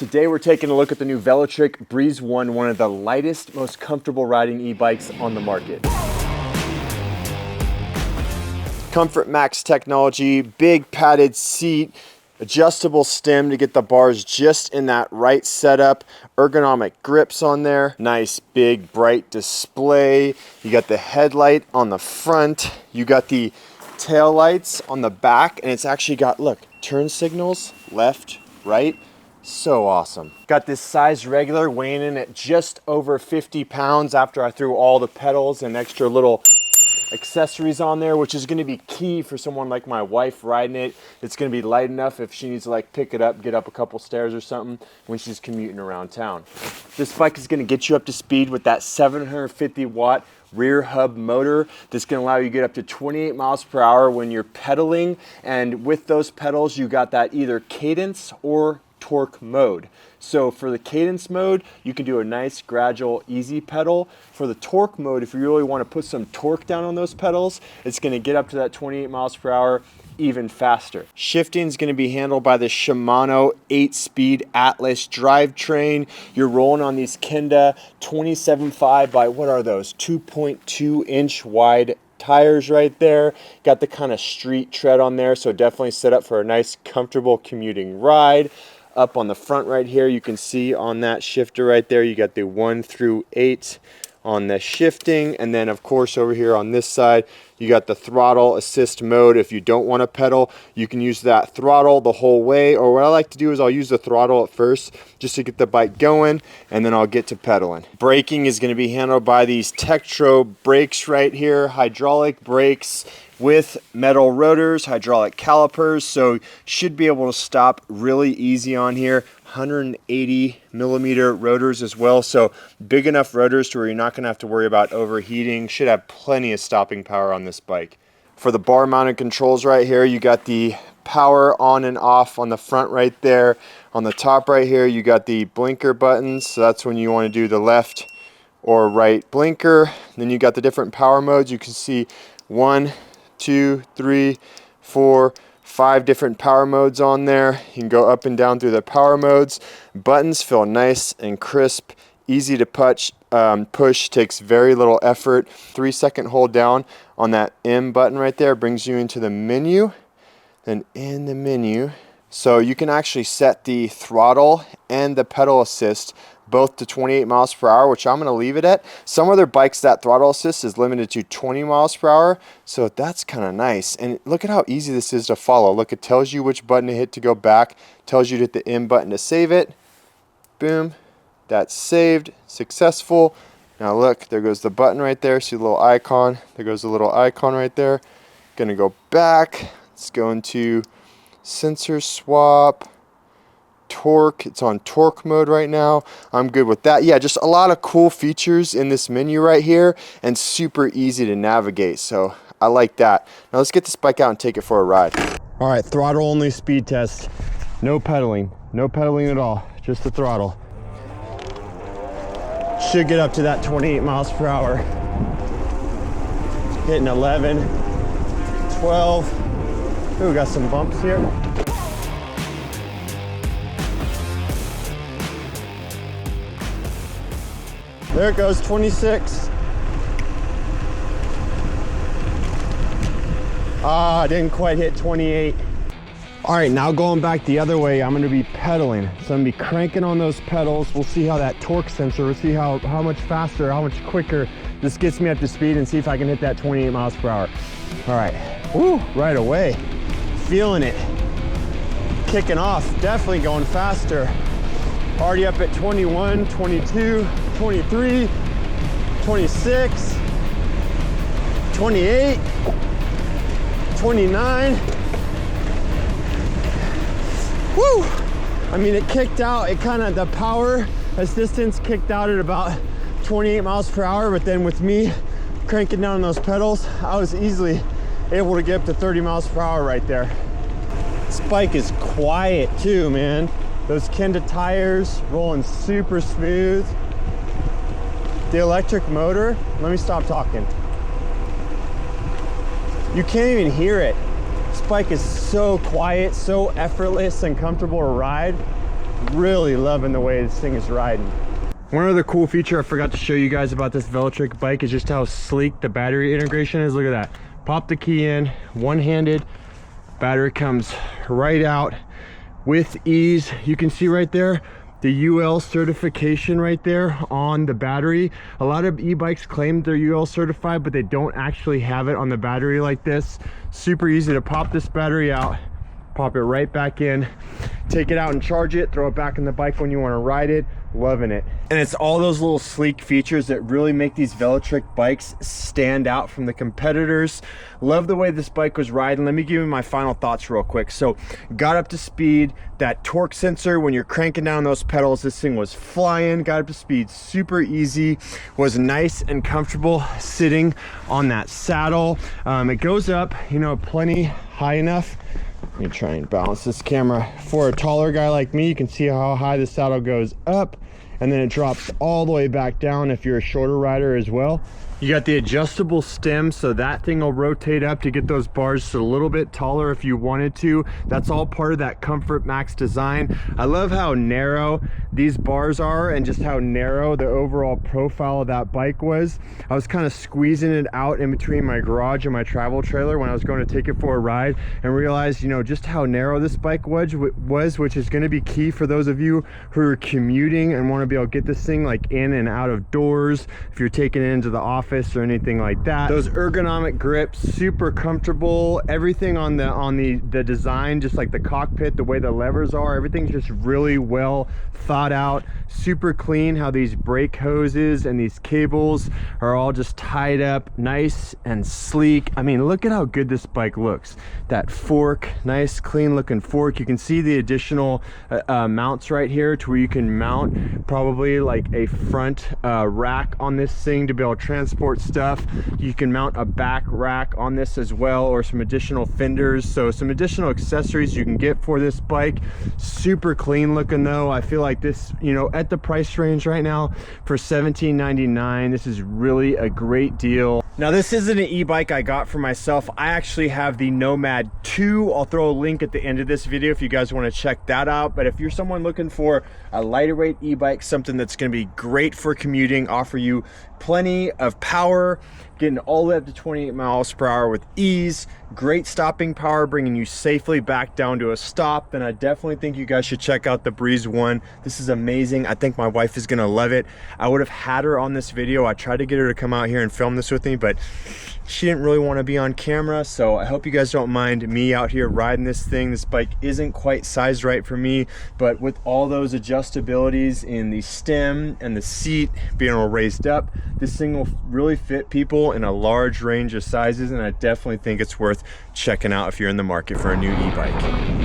Today we're taking a look at the new Velotric Breeze 1, one of the lightest, most comfortable riding e-bikes on the market. Comfort Max technology, big padded seat, adjustable stem to get the bars just in that right setup, ergonomic grips on there, nice big bright display. You got the headlight on the front, you got the tail lights on the back, and it's actually got, look, turn signals, left, right. So awesome. Got this size regular weighing in at just over 50 pounds after I threw all the pedals and extra little accessories on there, which is going to be key for someone like my wife riding it. It's going to be light enough if she needs to like pick it up, get up a couple stairs or something when she's commuting around town. This bike is going to get you up to speed with that 750 watt rear hub motor that's going to allow you to get up to 28 miles per hour when you're pedaling. And with those pedals, you got that either cadence or torque mode. So for the cadence mode, you can do a nice gradual easy pedal. For the torque mode, if you really want to put some torque down on those pedals, it's going to get up to that 28 miles per hour even faster. Shifting is going to be handled by the Shimano 8-speed Atlas drivetrain. You're rolling on these Kenda 27.5 by, what are those, 2.2 inch wide tires right there. Got the kind of street tread on there, so definitely set up for a nice comfortable commuting ride. Up on the front right here, you can see on that shifter right there, you got the 1 through 8 on the shifting. And then of course over here on this side, you got the throttle assist mode. If you don't want to pedal, you can use that throttle the whole way. Or what I like to do is I'll use the throttle at first just to get the bike going, and then I'll get to pedaling. Braking is going to be handled by these Tektro brakes right here, hydraulic brakes with metal rotors, hydraulic calipers, so should be able to stop really easy on here. 180 millimeter rotors as well, so big enough rotors to where you're not going to have to worry about overheating. Should have plenty of stopping power on this bike. For the bar mounted controls right here, you got the power on and off on the front right there. On the top right here, you got the blinker buttons, so that's when you want to do the left or right blinker. Then you got the different power modes. You can see 1, 2, 3, 4, 5 different power modes on there. You can go up and down through the power modes. Buttons feel nice and crisp, easy to push, takes very little effort. 3-second hold down on that M button right there brings you into the menu. Then in the menu, so you can actually set the throttle and the pedal assist both to 28 miles per hour, which I'm going to leave it at. Some other bikes, that throttle assist is limited to 20 miles per hour, so that's kind of nice. And look at how easy this is to follow. Look, it tells you which button to hit to go back, tells you to hit the M button to save it. Boom, that's saved, successful. Now look, there goes the button right there. See the little icon? There goes the little icon right there. Gonna go back. Let's go into sensor swap. Torque, it's on torque mode right now. I'm good with that. Yeah, just a lot of cool features in this menu right here and super easy to navigate, so I like that. Now let's get this bike out and take it for a ride. All right, throttle only speed test. No pedaling at all, just the throttle. Should get up to that 28 miles per hour. Hitting 11, 12. Ooh, we got some bumps here. There it goes, 26. I didn't quite hit 28. All right, now going back the other way, I'm gonna be pedaling. So I'm gonna be cranking on those pedals. We'll see how that torque sensor, we'll see how much faster, how much quicker this gets me up to speed, and see if I can hit that 28 miles per hour. All right, woo, right away. Feeling it, kicking off, definitely going faster. Already up at 21, 22, 23, 26, 28, 29. Woo! I mean, it kicked out, the power assistance kicked out at about 28 miles per hour, but then with me cranking down those pedals, I was easily able to get up to 30 miles per hour right there. This bike is quiet too, man. Those Kenda tires rolling super smooth. The electric motor, let me stop talking. You can't even hear it. This bike is so quiet, so effortless and comfortable to ride. Really loving the way this thing is riding. One other cool feature I forgot to show you guys about this Velotric bike is just how sleek the battery integration is. Look at that. Pop the key in, one-handed, battery comes right out with ease. You can see right there the UL certification right there on the battery. A lot of e-bikes claim they're UL certified, but they don't actually have it on the battery like this. Super easy to pop this battery out, pop it right back in, take it out and charge it, throw it back in the bike when you want to ride it. Loving it. And it's all those little sleek features that really make these Velotric bikes stand out from the competitors. Love the way this bike was riding. Let me give you my final thoughts real quick. So got up to speed. That torque sensor, when you're cranking down those pedals, this thing was flying. Got up to speed super easy. Was nice and comfortable sitting on that saddle. It goes up, you know, plenty high enough. Let me try and balance this camera. For a taller guy like me, you can see how high the saddle goes up, and then it drops all the way back down if you're a shorter rider as well. You got the adjustable stem, so that thing will rotate up to get those bars just a little bit taller if you wanted to. That's all part of that Comfort Max design. I love how narrow these bars are and just how narrow the overall profile of that bike was. I was kind of squeezing it out in between my garage and my travel trailer when I was going to take it for a ride, and realized, you know, just how narrow this bike was, which is going to be key for those of you who are commuting and want to be able to get this thing like in and out of doors if you're taking it into the office or anything like that. Those ergonomic grips, super comfortable. Everything on the design, just like the cockpit, the way the levers are, everything's just really well thought out. Super clean how these brake hoses and these cables are all just tied up nice and sleek. I mean, look at how good this bike looks. That fork, nice clean looking fork. You can see the additional mounts right here to where you can mount probably like a front rack on this thing to be able to transport stuff. You can mount a back rack on this as well, or some additional fenders. So some additional accessories you can get for this bike. Super clean looking though. I feel like this, you know, at the price range right now for $17.99, this is really a great deal. Now this isn't an e-bike I got for myself. I actually have the Nomad 2. I'll throw a link at the end of this video if you guys want to check that out. But if you're someone looking for a lighter weight e-bike, something that's going to be great for commuting, offer you plenty of power, getting all the way up to 28 miles per hour with ease, great stopping power, bringing you safely back down to a stop, then I definitely think you guys should check out the Breeze 1. This is amazing. I think my wife is gonna love it. I would have had her on this video. I tried to get her to come out here and film this with me, but she didn't really want to be on camera, so I hope you guys don't mind me out here riding this thing. This bike isn't quite sized right for me, but with all those adjustabilities in the stem and the seat being all raised up, this thing will really fit people in a large range of sizes, and I definitely think it's worth checking out if you're in the market for a new e-bike.